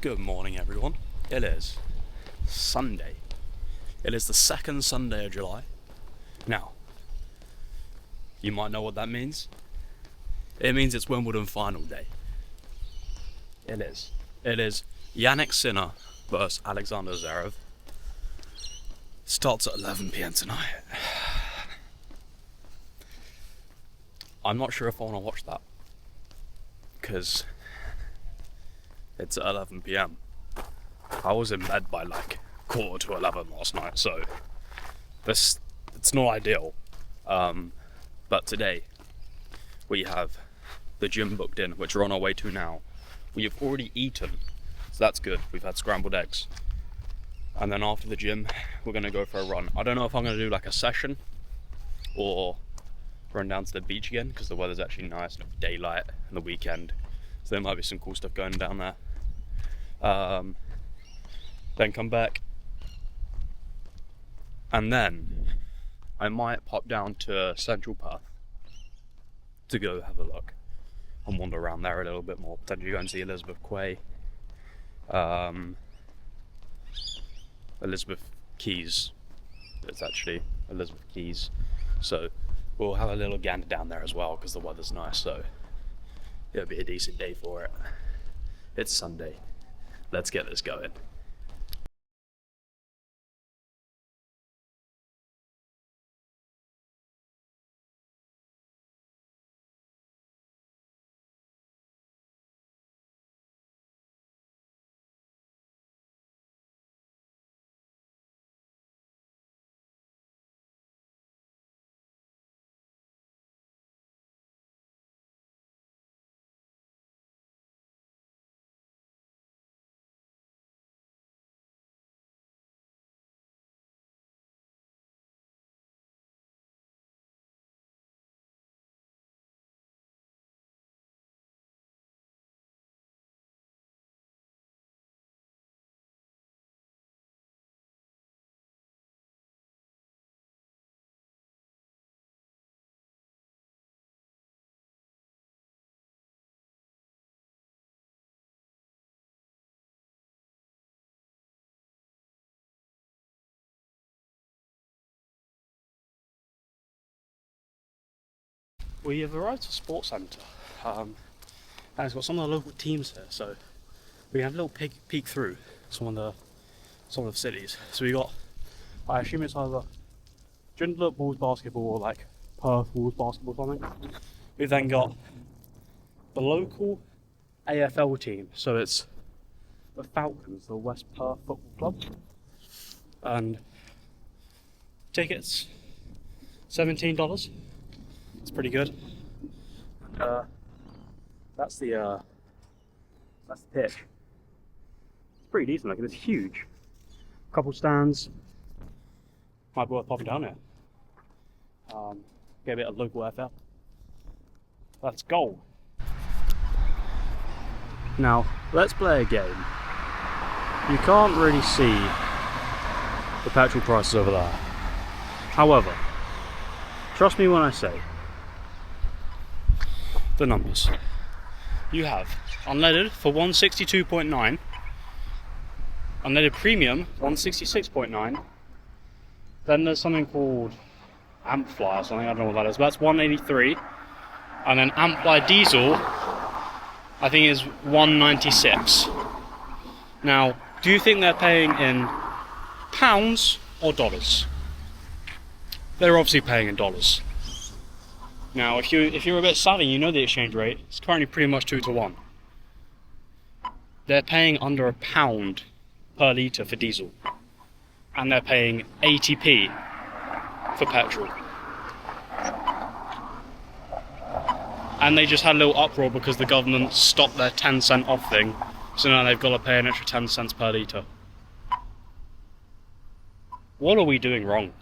Good morning, everyone. It is Sunday. It is the second Sunday of July. Now, you might know what that means. It means it's Wimbledon final day. It is. It is Yannick Sinner versus Alexander Zverev. Starts at 11 p.m. tonight. I'm not sure if I want to watch that, because it's at 11 p.m. I was in bed by like 11:15 last night, so it's not ideal. But today we have the gym booked in, which we're on our way to now. We have already eaten, so that's good. We've had scrambled eggs. And then after the gym, we're gonna go for a run. I don't know if I'm gonna do like a session or run down to the beach again, because the weather's actually nice and it's daylight and the weekend. So there might be some cool stuff going down there. Then come back. And then I might pop down to Central Perth to go have a look and wander around there a little bit more. Potentially go and see Elizabeth Quay. Elizabeth Keys. It's actually Elizabeth Keys. So we'll have a little gander down there as well, because the weather's nice, so it'll be a decent day for it. It's Sunday. Let's get this going. We have arrived at a sports centre, and it's got some of the local teams here, so we have a little peek through some of the cities. So we got, I assume it's either Joondalup Wolves basketball or like Perth Wolves basketball or something. We've then got the local AFL team, so it's the Falcons, the West Perth Football Club, and tickets $17. It's pretty good. That's the pitch. It's pretty decent looking. It's huge. Couple stands. Might be worth popping down here. Get a bit of local FL. Let's go. Now let's play a game. You can't really see the petrol prices over there. However, trust me when I say the numbers. You have unleaded for 162.9, unleaded premium 166.9. Then there's something called Ampfly or something, I don't know what that is, but that's 183. And then Ampfly diesel, I think, is 196. Now, do you think they're paying in pounds or dollars? They're obviously paying in dollars. Now, if you're a bit savvy, you know the exchange rate. It's currently pretty much 2 to 1. They're paying under £1 per litre for diesel, and they're paying 80p for petrol. And they just had a little uproar because the government stopped their 10 cent off thing, so now they've got to pay an extra 10 cents per litre. What are we doing wrong?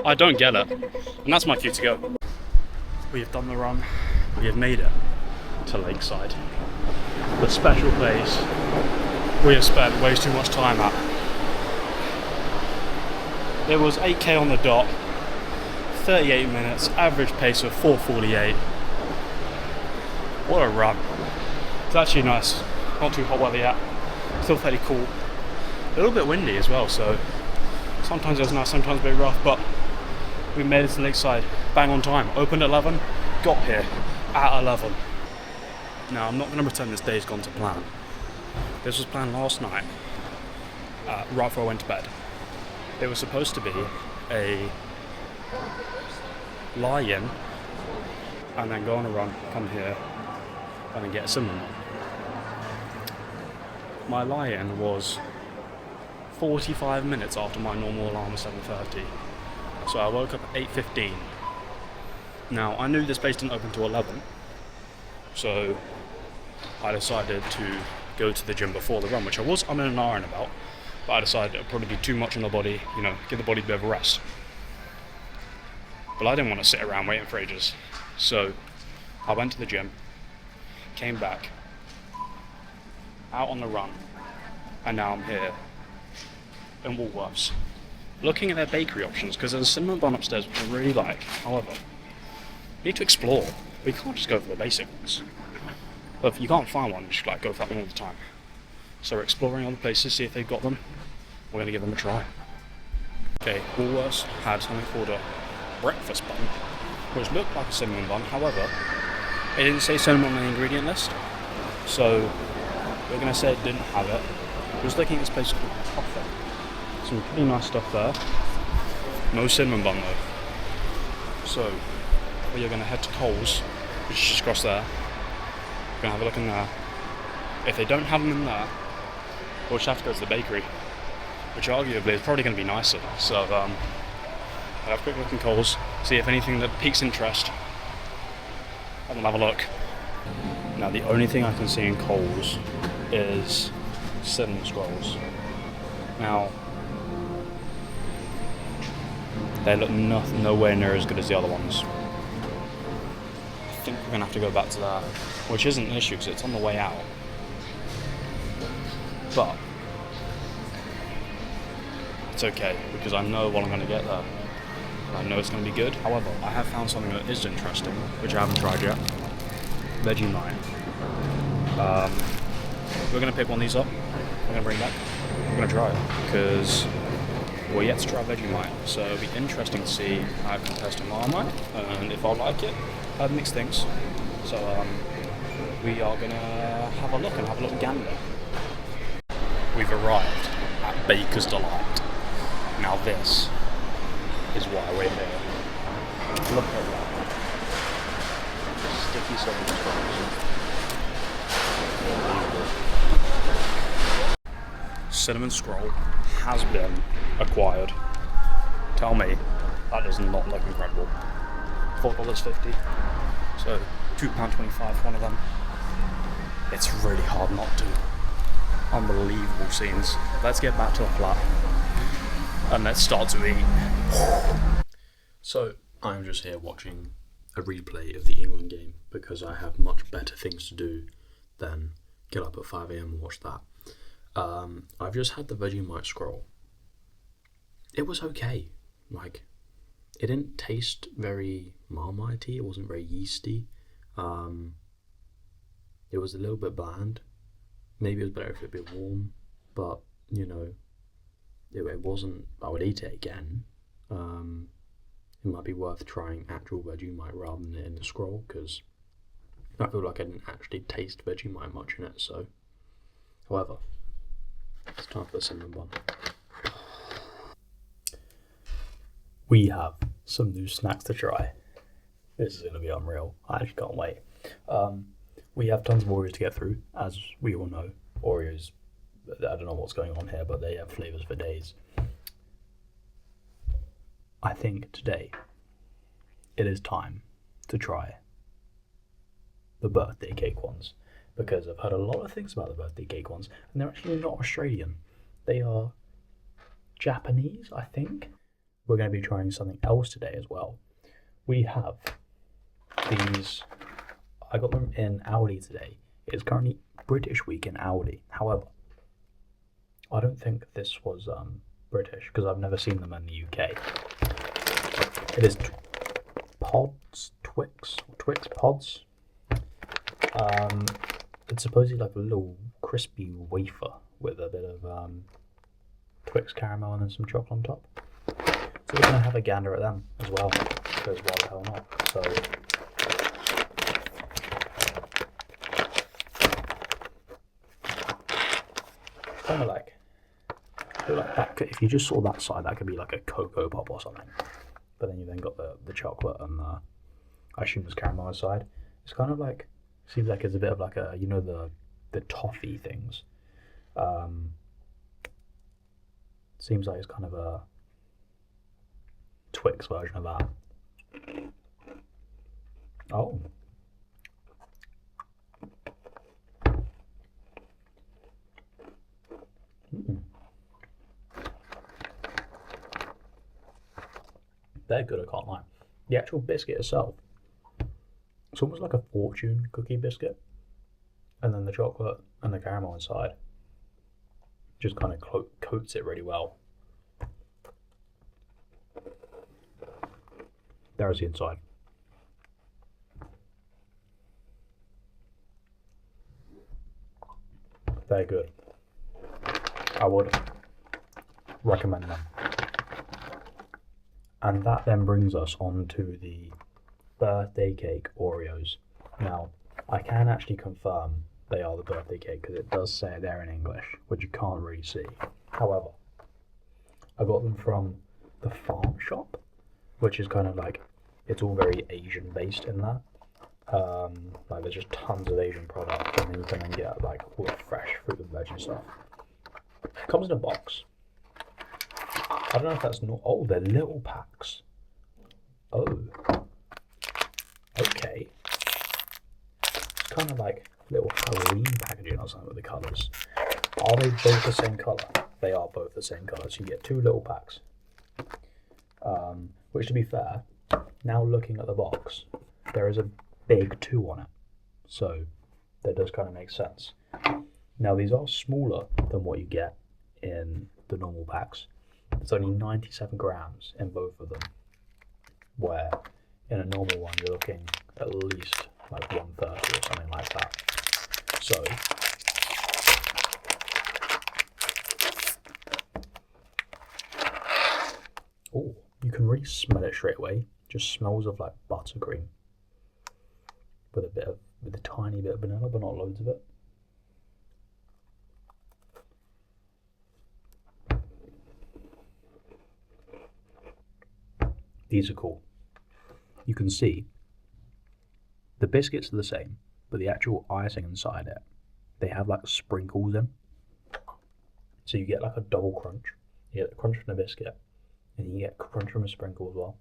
I don't get it, and that's my cue to go. We have done the run, we have made it to Lakeside, the special place we have spent way too much time at. It was 8k on the dot, 38 minutes, average pace of 4:48. What a run. It's actually nice, not too hot weather yet. Still fairly cool. A little bit windy as well, so sometimes it was nice, sometimes a bit rough, but we made it to the lakeside bang on time. Opened at 11, got here at 11. Now, I'm not going to pretend this day's gone to plan. This was planned last night, right before I went to bed. It was supposed to be a lie-in, and then go on a run, come here, and then get a cinnamon bun. My lie-in was 45 minutes after my normal alarm was 7:30. So I woke up at 8:15. Now, I knew this place didn't open till 11, so I decided to go to the gym before the run, which I was in an iron about, but I decided it would probably be too much on the body, give the body a bit of a rest. But I didn't want to sit around waiting for ages, so I went to the gym, came back, out on the run, and now I'm here in Woolworths, looking at their bakery options, because there's a cinnamon bun upstairs which I really like. However, we need to explore. We can't just go for the basic ones. But if you can't find one, just go for that one all the time. So we're exploring other places, see if they've got them. We're going to give them a try. Okay, Woolworths had something called a breakfast bun, which looked like a cinnamon bun. However, it didn't say cinnamon on the ingredient list, so we're going to say it didn't have it. I was looking at this place called Coffee. Some pretty nice stuff there. No cinnamon bun though. So we are going to head to Coles, which is just across there. We're going to have a look in there. If they don't have them in there, we'll just have to go to the bakery, which arguably is probably going to be nicer. So I'll have a quick look in Coles, see if anything that piques interest, and we'll have a look. Now, the only thing I can see in Coles is cinnamon scrolls. Now, they look nowhere near as good as the other ones. I think we're going to have to go back to that, which isn't an issue because it's on the way out. But it's okay because I know what I'm going to get there. I know it's going to be good. However, I have found something that is interesting, which I haven't tried yet. Vegemite. We're going to pick one of these up. We're going to bring it back. We're going to try it because we're yet to try Vegemite. So it'll be interesting to see how it compares to Marmite and if I like it. I have mixed things. So we are going to have a look gander. We've arrived at Baker's Delight. Now this is why we're here. Look at that. Sticky cinnamon scrolls. Cinnamon scroll has been acquired. Tell me, that does not look incredible. $4.50. So £2.25 for one of them. It's really hard not to. Unbelievable scenes. Let's get back to the flat and let's start to eat. So I'm just here watching a replay of the England game because I have much better things to do than get up at 5 a.m. and watch that. I've just had the Vegemite scroll. It was okay. It didn't taste very Marmite-y. It wasn't very yeasty. It was a little bit bland. Maybe it was better if it had been warm, but, it wasn't, I would eat it again. It might be worth trying actual Vegemite rather than in the scroll, because I feel like I didn't actually taste Vegemite much in it, so. However, it's time for the cinnamon bun. We have some new snacks to try. This is going to be unreal. I actually can't wait. We have tons of Oreos to get through, as we all know. Oreos, I don't know what's going on here, but they have flavours for days. I think today it is time to try the birthday cake ones, because I've heard a lot of things about the birthday cake ones, and they're actually not Australian. They are Japanese, I think. We're going to be trying something else today as well. We have these. I got them in Aldi today. It is currently British week in Aldi. However, I don't think this was British because I've never seen them in the UK. It is Twix Pods. It's supposedly like a little crispy wafer with Twix caramel and then some chocolate on top. So we're going to have a gander at them as well, because why the hell not? So kind of like, I feel like that could, if you just saw that side, that could be like a Cocoa Pop or something. But then you then got the chocolate and the, I assume there's caramel inside. It's kind of like, seems like it's a bit of like a, you know, the toffee things. Seems like it's kind of a Twix version of that. Oh. They're good, I can't lie. The actual biscuit itself, it's almost like a fortune cookie biscuit. And then the chocolate and the caramel inside just kind of coats it really well. There's the inside. Very good. I would recommend them. And that then brings us on to the birthday cake Oreos. Now, I can actually confirm they are the birthday cake because it does say there in English, which you can't really see. However, I got them from the farm shop, which is kind of like, it's all very Asian based in that. Like there's just tons of Asian products, and then you can then get like all the fresh fruit and veg and stuff. It comes in a box. I don't know if that's not. Oh, they're little packs. Oh, okay. It's kind of like little Halloween packaging or something with the colours. Are they both the same colour? They are both the same colour. So you get 2 little packs. Which, to be fair, now looking at the box, there is a big 2 on it. So that does kind of make sense. Now these are smaller than what you get in the normal packs. It's only 97 grams in both of them, where in a normal one you're looking at least like 130 or something like that. So oh, you can really smell it straight away. Just smells of like buttercream with a tiny bit of vanilla, but not loads of it. These are cool. You can see the biscuits are the same, but the actual icing inside it, they have like sprinkles in. So you get like a double crunch. You get the crunch from the biscuit, and you get crunch from a sprinkle as well.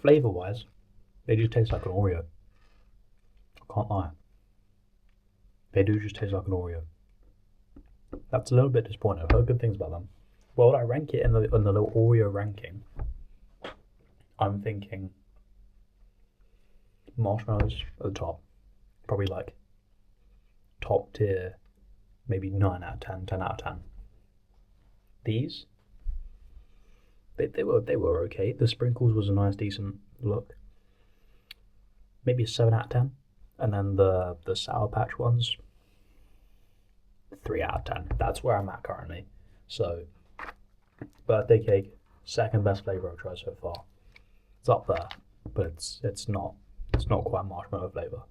Flavour wise, they just taste like an Oreo. I can't lie. They do just taste like an Oreo. That's a little bit disappointing. I've heard good things about them. Well, I rank it in the little Oreo ranking. I'm thinking marshmallows at the top. Probably like top tier, maybe 9 out of 10, 10 out of 10. These, they were okay. The sprinkles was a nice, decent look. Maybe a 7 out of 10. And then the Sour Patch ones, 3 out of 10. That's where I'm at currently. So, birthday cake, second best flavour I've tried so far. It's up there, but it's not quite marshmallow flavour.